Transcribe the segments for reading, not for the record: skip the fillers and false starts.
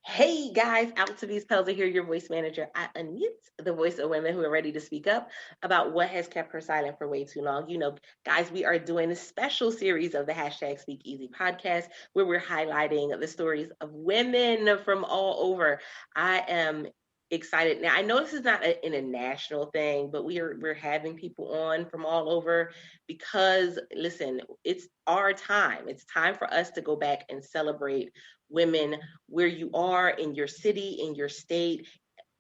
Hey guys, out to these Pelzer here, your voice manager. I unmute the voice of women who are ready to speak up about what has kept her silent for way too long. Guys, we are doing a special series of the hashtag SpeakEasy Podcast where we're highlighting the stories of women from all over. I am excited. Now, I know this is not an international thing, but we're having people on from all over because listen, it's our time. It's time for us to go back and celebrate women where you are in your city, in your state,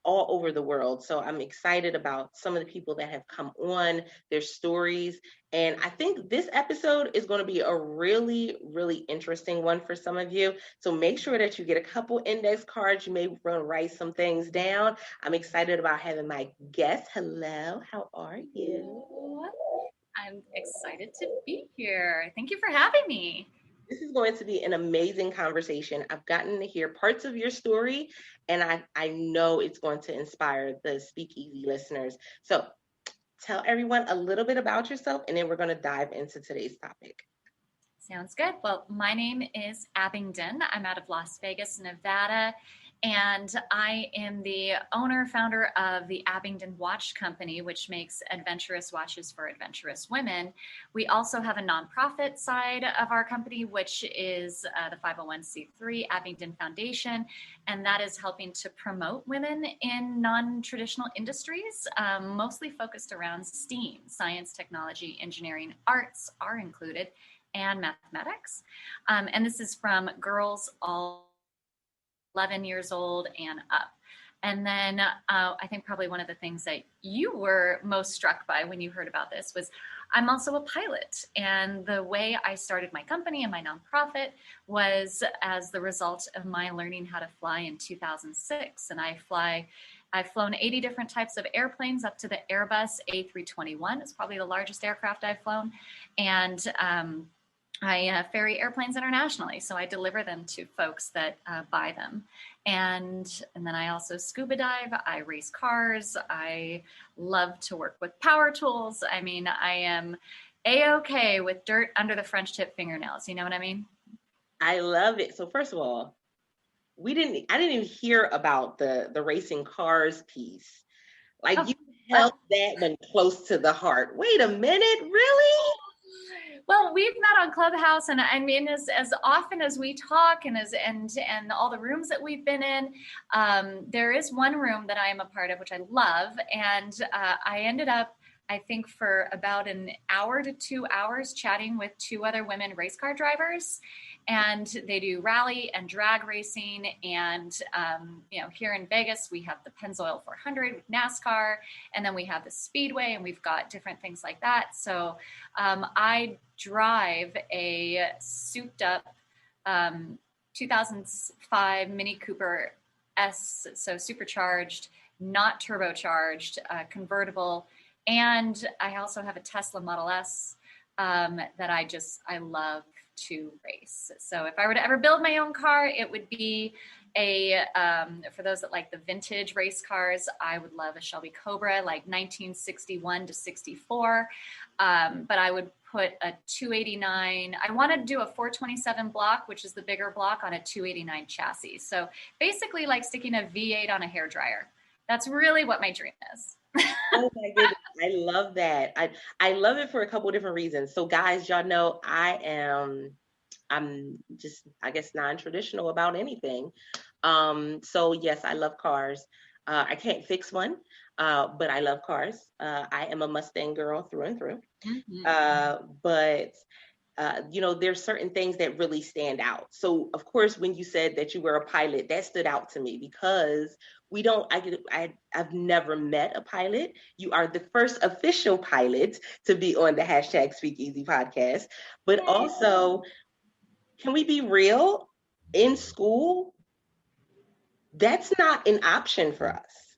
all over the world. So I'm excited about some of the people that have come on, their stories. And I think this episode is going to be a really, really interesting one for some of you. So make sure that you get a couple index cards. You may want to write some things down. I'm excited about having my guest. Hello, how are you? I'm excited to be here. Thank you for having me. This is going to be an amazing conversation. I've gotten to hear parts of your story, and I know it's going to inspire the Speakeasy listeners. So tell everyone a little bit about yourself, and then we're going to dive into today's topic. Sounds good. Well, my name is Abingdon. I'm out of Las Vegas, Nevada, and I am the owner, founder of the Abingdon Watch Company, which makes adventurous watches for adventurous women. We also have a nonprofit side of our company, which is the 501c3 Abingdon Foundation, and that is helping to promote women in non-traditional industries, mostly focused around STEAM, science, technology, engineering, arts are included, and mathematics. And this is from girls all 11 years old and up. And then I think probably one of the things that you were most struck by when you heard about this was I'm also a pilot. And the way I started my company and my nonprofit was as the result of my learning how to fly in 2006. And I've flown 80 different types of airplanes up to the Airbus A321. It's probably the largest aircraft I've flown. And I ferry airplanes internationally, so I deliver them to folks that buy them. And then I also scuba dive, I race cars, I love to work with power tools. I mean, I am A-okay with dirt under the French tip fingernails, you know what I mean? I love it. So first of all, I didn't even hear about the racing cars piece. Like you held that one close to the heart. Wait a minute, really? Well, we've met on Clubhouse, and I mean, as often as we talk, and all the rooms that we've been in, there is one room that I am a part of, which I love, and I ended up, I think, for about an hour to 2 hours chatting with two other women race car drivers, and they do rally and drag racing. And, here in Vegas, we have the Pennzoil 400 with NASCAR, and then we have the Speedway, and we've got different things like that. So I drive a souped up 2005 Mini Cooper S, so supercharged, not turbocharged, convertible. And I also have a Tesla Model S that I love to race. So if I were to ever build my own car, it would be for those that like the vintage race cars, I would love a Shelby Cobra, like 1961 to 64. But I would put a 289. I want to do a 427 block, which is the bigger block, on a 289 chassis. So basically like sticking a V8 on a hairdryer. That's really what my dream is. Oh my goodness. I love that. I love it for a couple of different reasons. So guys, y'all know I'm just, I guess, non-traditional about anything. So yes, I love cars. I can't fix one, but I love cars. I am a Mustang girl through and through. Mm-hmm. But there's certain things that really stand out. So of course, when you said that you were a pilot, that stood out to me because I've never met a pilot. You are the first official pilot to be on the hashtag SpeakEasy Podcast. But also, can we be real? In school, that's not an option for us.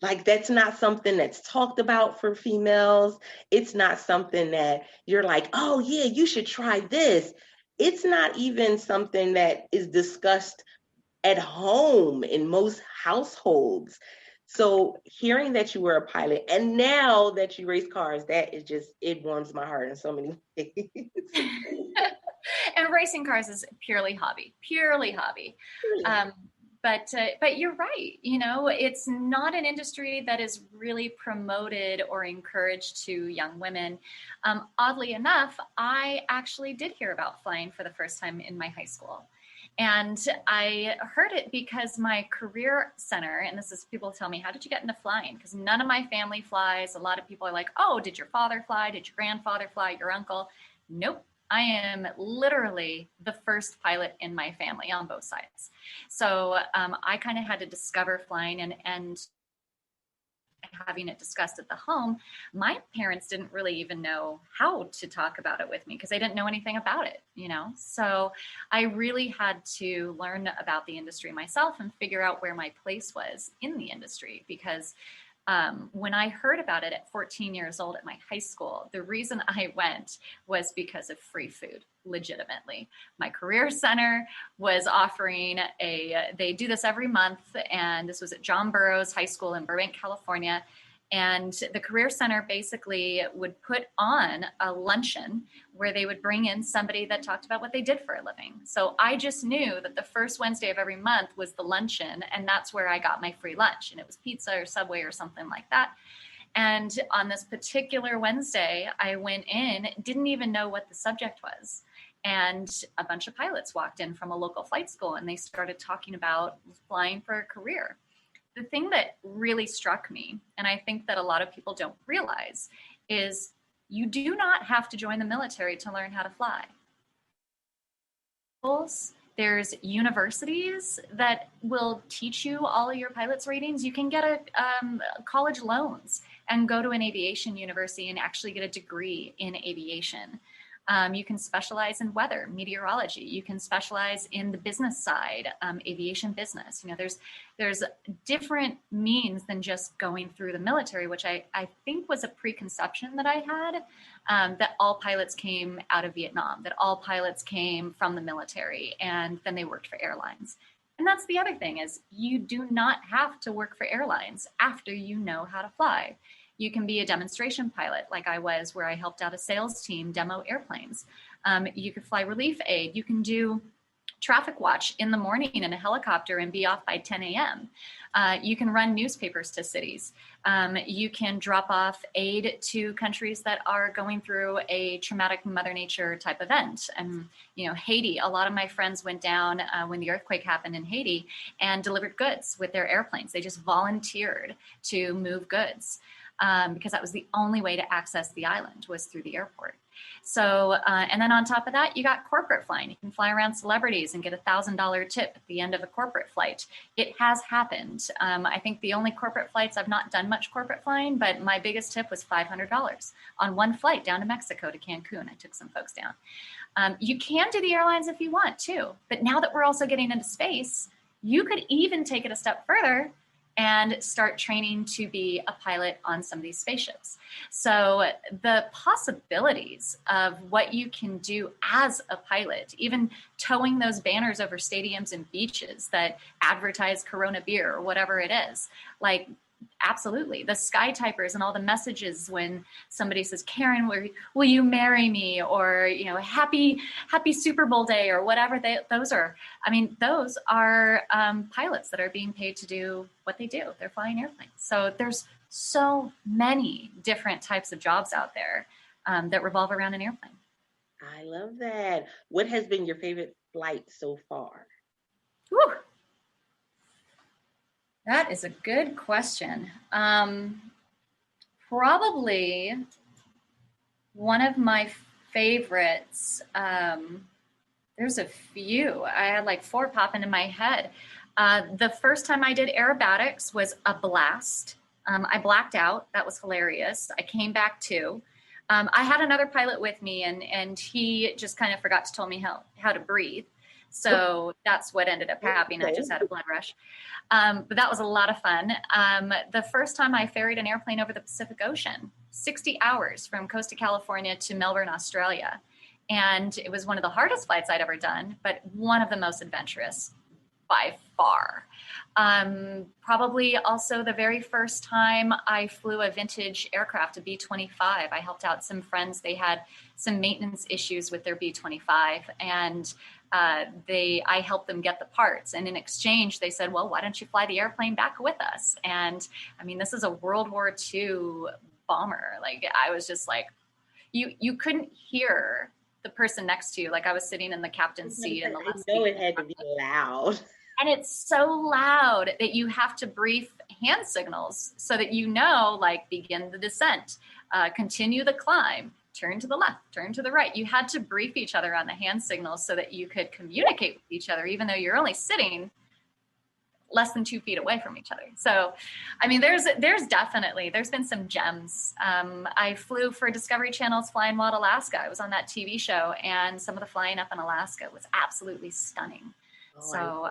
Like, that's not something that's talked about for females. It's not something that you're like, oh yeah, you should try this. It's not even something that is discussed at home in most households. So hearing that you were a pilot and now that you race cars, that is just, it warms my heart in so many ways. And racing cars is purely hobby. But you're right. You know, it's not an industry that is really promoted or encouraged to young women. Oddly enough, I actually did hear about flying for the first time in my high school. And I heard it because my career center, and this is people tell me, how did you get into flying? Because none of my family flies. A lot of people are like, oh, did your father fly? Did your grandfather fly? Your uncle? Nope. I am literally the first pilot in my family on both sides. So I kind of had to discover flying, and having it discussed at the home, my parents didn't really even know how to talk about it with me because they didn't know anything about it, you know? So I really had to learn about the industry myself and figure out where my place was in the industry, because when I heard about it at 14 years old at my high school, the reason I went was because of free food, legitimately. My career center was offering they do this every month, and this was at John Burroughs High School in Burbank, California. And the Career Center basically would put on a luncheon where they would bring in somebody that talked about what they did for a living. So I just knew that the first Wednesday of every month was the luncheon, and that's where I got my free lunch. And it was pizza or Subway or something like that. And on this particular Wednesday, I went in, didn't even know what the subject was. And a bunch of pilots walked in from a local flight school, and they started talking about flying for a career. The thing that really struck me, and I think that a lot of people don't realize, is you do not have to join the military to learn how to fly. There's universities that will teach you all of your pilot's ratings. You can get college loans and go to an aviation university and actually get a degree in aviation. You can specialize in weather, meteorology. You can specialize in the business side, aviation business. You know, there's different means than just going through the military, which I think was a preconception that I had, that all pilots came out of Vietnam, that all pilots came from the military, and then they worked for airlines. And that's the other thing, is you do not have to work for airlines after you know how to fly. You can be a demonstration pilot like I was, where I helped out a sales team demo airplanes. You could fly relief aid. You can do traffic watch in the morning in a helicopter and be off by 10 a.m. You can run newspapers to cities. You can drop off aid to countries that are going through a traumatic Mother Nature type event. And, you know, Haiti, a lot of my friends went down when the earthquake happened in Haiti and delivered goods with their airplanes. They just volunteered to move goods. Because that was the only way to access the island, was through the airport. So, and then on top of that, you got corporate flying. You can fly around celebrities and get $1,000 tip at the end of a corporate flight. It has happened. I think the only corporate flights, I've not done much corporate flying, but my biggest tip was $500 on one flight down to Mexico to Cancun. I took some folks down. You can do the airlines if you want too, but now that we're also getting into space, you could even take it a step further and start training to be a pilot on some of these spaceships. So the possibilities of what you can do as a pilot, even towing those banners over stadiums and beaches that advertise Corona beer or whatever it is, like, absolutely. The sky typers and all the messages when somebody says, Karen, will you marry me? Or, you know, happy Super Bowl day, or whatever those are. I mean, those are pilots that are being paid to do what they do. They're flying airplanes. So there's so many different types of jobs out there that revolve around an airplane. I love that. What has been your favorite flight so far? Whew. That is a good question. Probably one of my favorites. There's a few. I had like 4 popping in my head. The first time I did aerobatics was a blast. I blacked out. That was hilarious. I came back too. I had another pilot with me, and he just kind of forgot to tell me how to breathe. So that's what ended up happening. I just had a blood rush. But that was a lot of fun. The first time I ferried an airplane over the Pacific Ocean, 60 hours from coast of California to Melbourne, Australia. And it was one of the hardest flights I'd ever done, but one of the most adventurous by far. Probably also the very first time I flew a vintage aircraft, a B-25. I helped out some friends. They had some maintenance issues with their B-25, and I helped them get the parts. And in exchange, they said, well, why don't you fly the airplane back with us? And I mean, this is a World War II bomber. Like, I was just like, you couldn't hear the person next to you. Like, I was sitting in the captain's seat. And I know it had to be loud. And it's so loud that you have to brief hand signals so that you know, like, begin the descent, continue the climb, turn to the left, turn to the right. You had to brief each other on the hand signals so that you could communicate with each other, even though you're only sitting less than 2 feet away from each other. So, I mean, there's been some gems. I flew for Discovery Channel's Flying Wild Alaska. I was on that TV show, and some of the flying up in Alaska was absolutely stunning. Oh, so,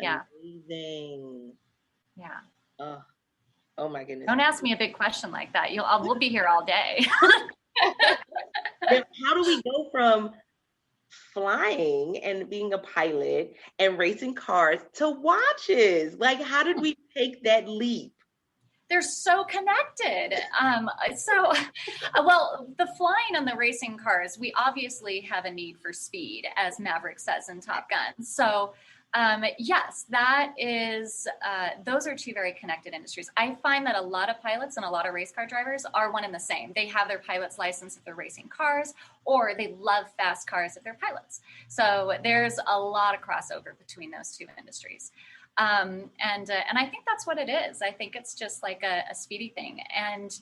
yeah. Amazing. Yeah. Oh my goodness. Don't ask me a big question like that. We'll be here all day. How do we go from flying and being a pilot and racing cars to watches? Like, how did we take that leap? They're so connected. Well, the flying and the racing cars, we obviously have a need for speed, as Maverick says in Top Gun. So yes, that is, those are two very connected industries. I find that a lot of pilots and a lot of race car drivers are one and the same. They have their pilot's license if they're racing cars, or they love fast cars if they're pilots. So there's a lot of crossover between those two industries. And I think that's what it is. I think it's just like a speedy thing. And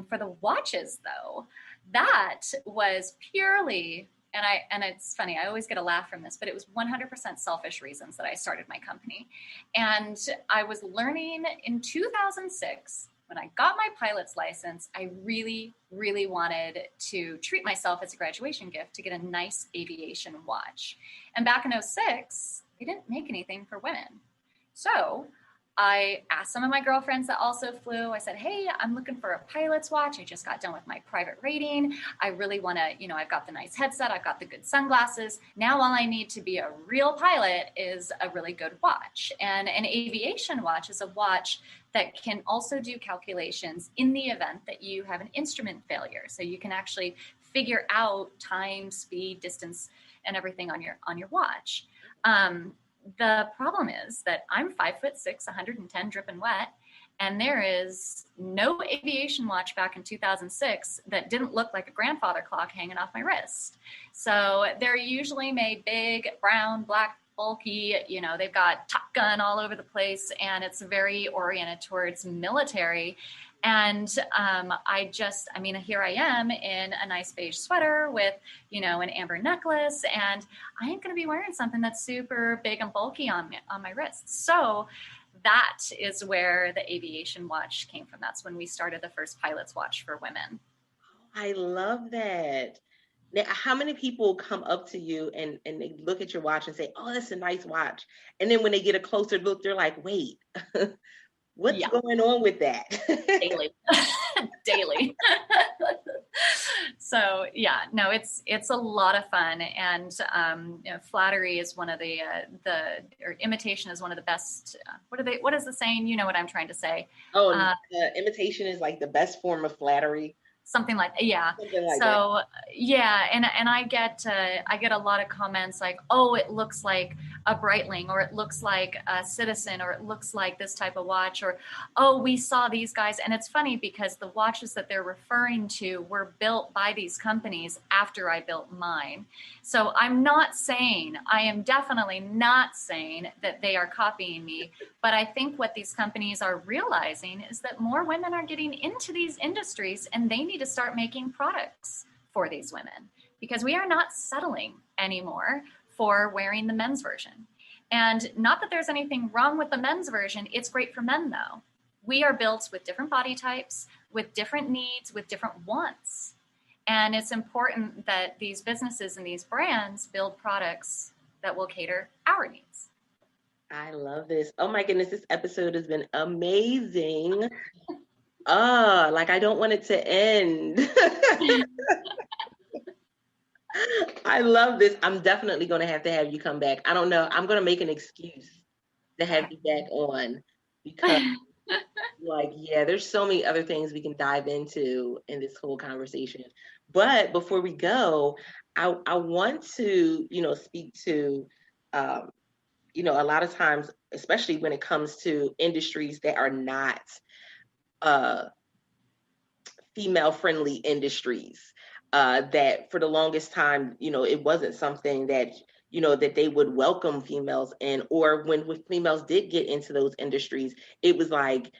for the watches, though, that was purely, and it's funny, I always get a laugh from this, but it was 100% selfish reasons that I started my company. And I was learning in 2006, when I got my pilot's license, I really, really wanted to treat myself as a graduation gift to get a nice aviation watch. And back in 2006, they didn't make anything for women. So I asked some of my girlfriends that also flew. I said, hey, I'm looking for a pilot's watch. I just got done with my private rating. I really want to, I've got the nice headset. I've got the good sunglasses. Now all I need to be a real pilot is a really good watch. And an aviation watch is a watch that can also do calculations in the event that you have an instrument failure. So you can actually figure out time, speed, distance, and everything on your watch. The problem is that I'm 5'6", 110 dripping wet, and there is no aviation watch back in 2006 that didn't look like a grandfather clock hanging off my wrist. So they're usually made big, brown, black, bulky, they've got Top Gun all over the place, and it's very oriented towards military. And here I am in a nice beige sweater with, an amber necklace, and I ain't going to be wearing something that's super big and bulky on my wrists. So that is where the aviation watch came from. That's when we started the first pilot's watch for women. I love that. Now, how many people come up to you and they look at your watch and say, oh, that's a nice watch. And then when they get a closer look, they're like, wait, what's going on with that? Daily. So it's a lot of fun. And, flattery is one of or imitation is one of the best. What is the saying? You know what I'm trying to say. Imitation is like the best form of flattery. Something like, yeah. So, yeah. And I get a lot of comments like, oh, it looks like a Breitling, or it looks like a Citizen, or it looks like this type of watch, or, oh, we saw these guys. And it's funny because the watches that they're referring to were built by these companies after I built mine. So I am definitely not saying that they are copying me, but I think what these companies are realizing is that more women are getting into these industries, and they need to start making products for these women, because we are not settling anymore for wearing the men's version. And not that there's anything wrong with the men's version. It's great for men, though. We are built with different body types, with different needs, with different wants. And it's important that these businesses and these brands build products that will cater our needs. I love this. Oh my goodness, this episode has been amazing. I don't want it to end. I love this. I'm definitely going to have you come back. I don't know. I'm going to make an excuse to have you back on, because Like, yeah, there's so many other things we can dive into in this whole conversation. But before we go, I want to, speak to, um, a lot of times, especially when it comes to industries that are not uh, female friendly industries, that for the longest time, it wasn't something that, that they would welcome females in, or when females did get into those industries, it was like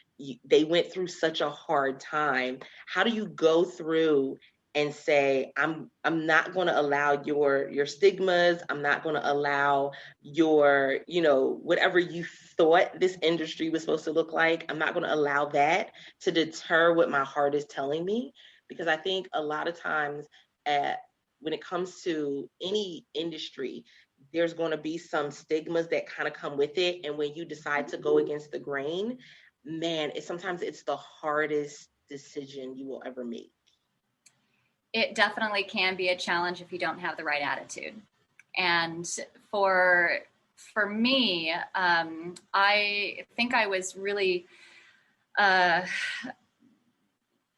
they went through such a hard time. How do you go through and say, I'm not going to allow your stigmas, I'm not going to allow your, whatever you thought this industry was supposed to look like, I'm not going to allow that to deter what my heart is telling me? Because I think a lot of times, when it comes to any industry, there's going to be some stigmas that kind of come with it. And when you decide to go against the grain, man, sometimes it's the hardest decision you will ever make. It definitely can be a challenge if you don't have the right attitude. And for me, I think I was really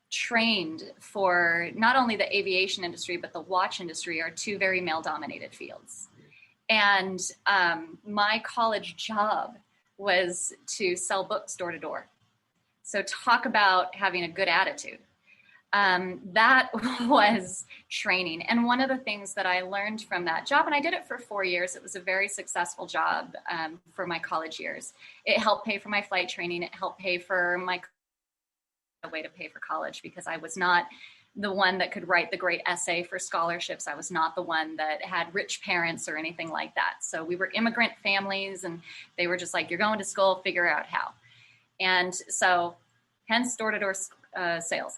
trained for not only the aviation industry, but the watch industry are two very male-dominated fields. And my college job was to sell books door to door. So talk about having a good attitude. That was training. And one of the things that I learned from that job, and I did it for 4 years, it was a very successful job for my college years. It helped pay for my flight training. It helped pay for a way to pay for college, because I was not the one that could write the great essay for scholarships. I was not the one that had rich parents or anything like that. So we were immigrant families, and they were just like, you're going to school, figure out how. And so hence door-to-door sales.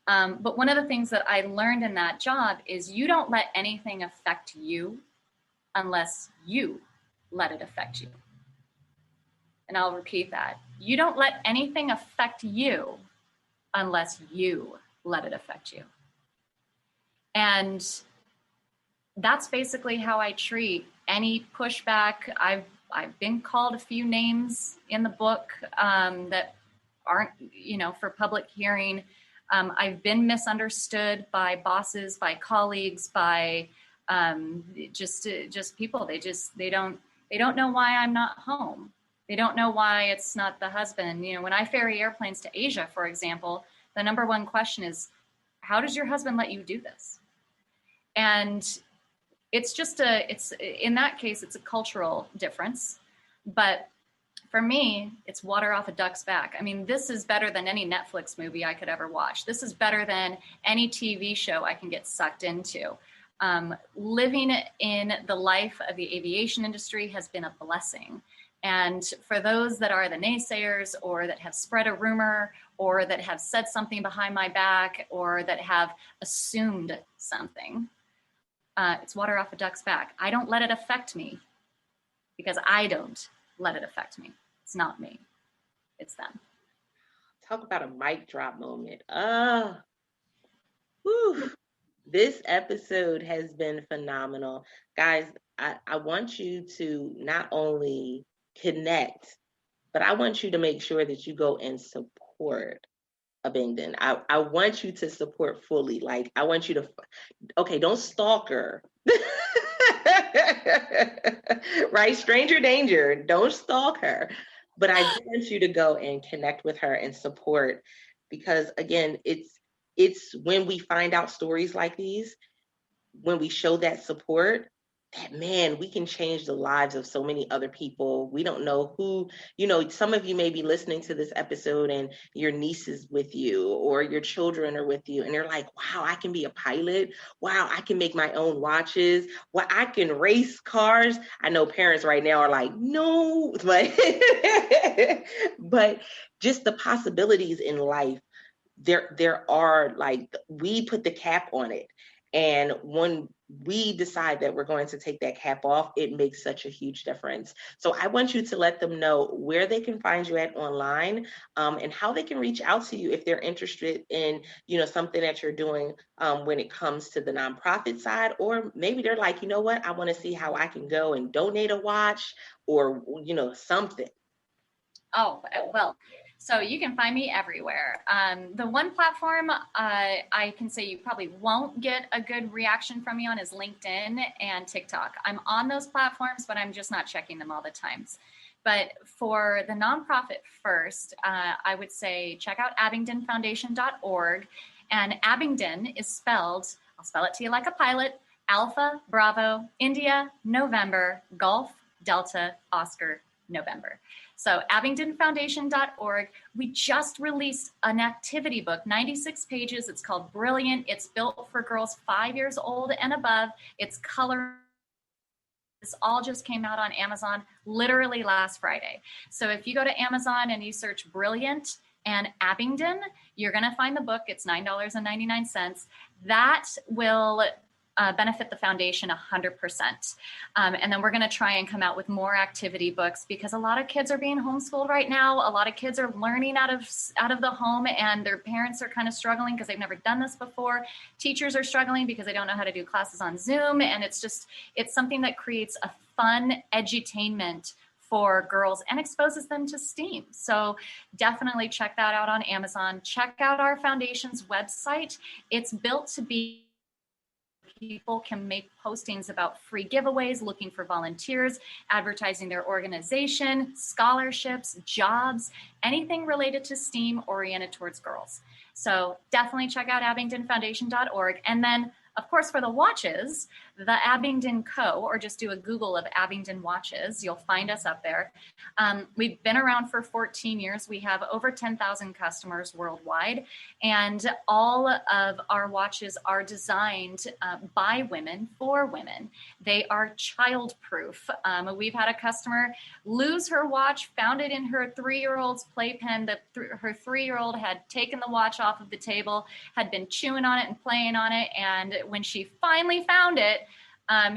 But one of the things that I learned in that job is you don't let anything affect you unless you let it affect you. And I'll repeat that. You don't let anything affect you unless you let it affect you. And that's basically how I treat any pushback. I've been called a few names in the book that aren't, for public hearing. I've been misunderstood by bosses, by colleagues, by just people. They don't know why I'm not home. They don't know why it's not the husband. When I ferry airplanes to Asia, for example, the number one question is, how does your husband let you do this? And it's in that case, it's a cultural difference. But for me, it's water off a duck's back. I mean, this is better than any Netflix movie I could ever watch. This is better than any TV show I can get sucked into. Living in the life of the aviation industry has been a blessing. And for those that are the naysayers, or that have spread a rumor, or that have said something behind my back, or that have assumed something, it's water off a duck's back. I don't let it affect me, because I don't let it affect me. It's not me. It's them. Talk about a mic drop moment. This episode has been phenomenal. Guys, I want you to not only connect, but I want you to make sure that you go and support Abingdon. I want you to support fully. Like, I want you to, okay, don't stalk her. Right? Stranger danger. Don't stalk her. But I do want you to go and connect with her and support, because again, it's when we find out stories like these, when we show that support, that, man, we can change the lives of so many other people. We don't know who, some of you may be listening to this episode and your niece is with you, or your children are with you, and they're like, wow, I can be a pilot. Wow, I can make my own watches. Well, I can race cars. I know parents right now are like, no, but just the possibilities in life, there are, like, we put the cap on it. And when we decide that we're going to take that cap off, it makes such a huge difference. So I want you to let them know where they can find you at online, and how they can reach out to you if they're interested in, something that you're doing when it comes to the nonprofit side, or maybe they're like, you know what, I want to see how I can go and donate a watch, or, something. Oh, well, So you can find me everywhere. The one platform I can say you probably won't get a good reaction from me on is LinkedIn and TikTok. I'm on those platforms, but I'm just not checking them all the times. But for the nonprofit first, I would say check out abingdon-foundation.org. And Abingdon is spelled, I'll spell it to you like a pilot, Alpha, Bravo, India, November, Golf, Delta, Oscar, November. So abingdonfoundation.org. We just released an activity book, 96 pages. It's called Brilliant. It's built for girls 5 years old and above. It's color. This all just came out on Amazon literally last Friday. So if you go to Amazon and you search Brilliant and Abingdon, you're going to find the book. It's $9.99. That will benefit the foundation 100%. And then we're going to try and come out with more activity books because a lot of kids are being homeschooled right now. A lot of kids are learning out of the home, and their parents are kind of struggling because they've never done this before. Teachers are struggling because they don't know how to do classes on Zoom. And it's something that creates a fun edutainment for girls and exposes them to STEAM. So definitely check that out on Amazon. Check out our foundation's website. It's built to be people can make postings about free giveaways, looking for volunteers, advertising their organization, scholarships, jobs, anything related to STEAM oriented towards girls. So definitely check out abingdonfoundation.org. And then, of course, for the watches, the Abingdon Co., or just do a Google of Abingdon Watches. You'll find us up there. We've been around for 14 years. We have over 10,000 customers worldwide, and all of our watches are designed by women for women. They are child-proof. We've had a customer lose her watch, found it in her 3-year-old's playpen. Her 3-year-old had taken the watch off of the table, had been chewing on it and playing on it, and when she finally found it,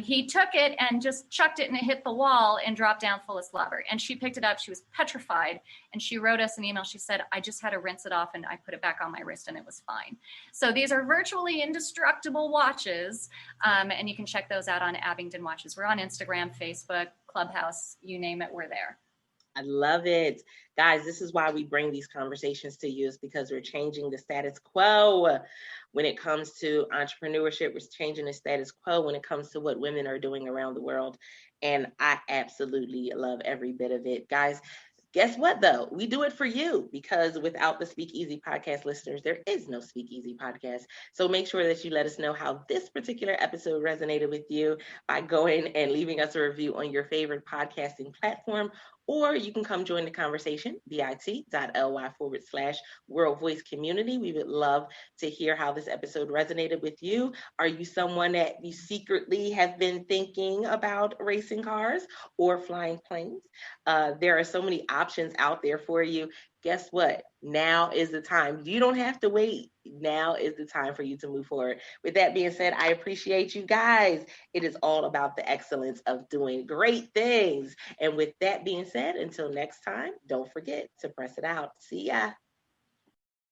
he took it and just chucked it and it hit the wall and dropped down full of slobber. And she picked it up. She was petrified. And she wrote us an email. She said, I just had to rinse it off and I put it back on my wrist and it was fine. So these are virtually indestructible watches. And you can check those out on Abingdon Watches. We're on Instagram, Facebook, Clubhouse, you name it, we're there. I love it. Guys, this is why we bring these conversations to you, is because we're changing the status quo when it comes to entrepreneurship. We're changing the status quo when it comes to what women are doing around the world. And I absolutely love every bit of it. Guys, guess what, though? We do it for you, because without the SpeakEasy Podcast listeners, there is no SpeakEasy Podcast. So make sure that you let us know how this particular episode resonated with you by going and leaving us a review on your favorite podcasting platform. Or you can come join the conversation, bit.ly/World Voice Community. We would love to hear how this episode resonated with you. Are you someone that you secretly have been thinking about racing cars or flying planes? There are so many options out there for you. Guess what? Now is the time. You don't have to wait. Now is the time for you to move forward. With that being said, I appreciate you guys. It is all about the excellence of doing great things. And with that being said, until next time, don't forget to press it out. See ya.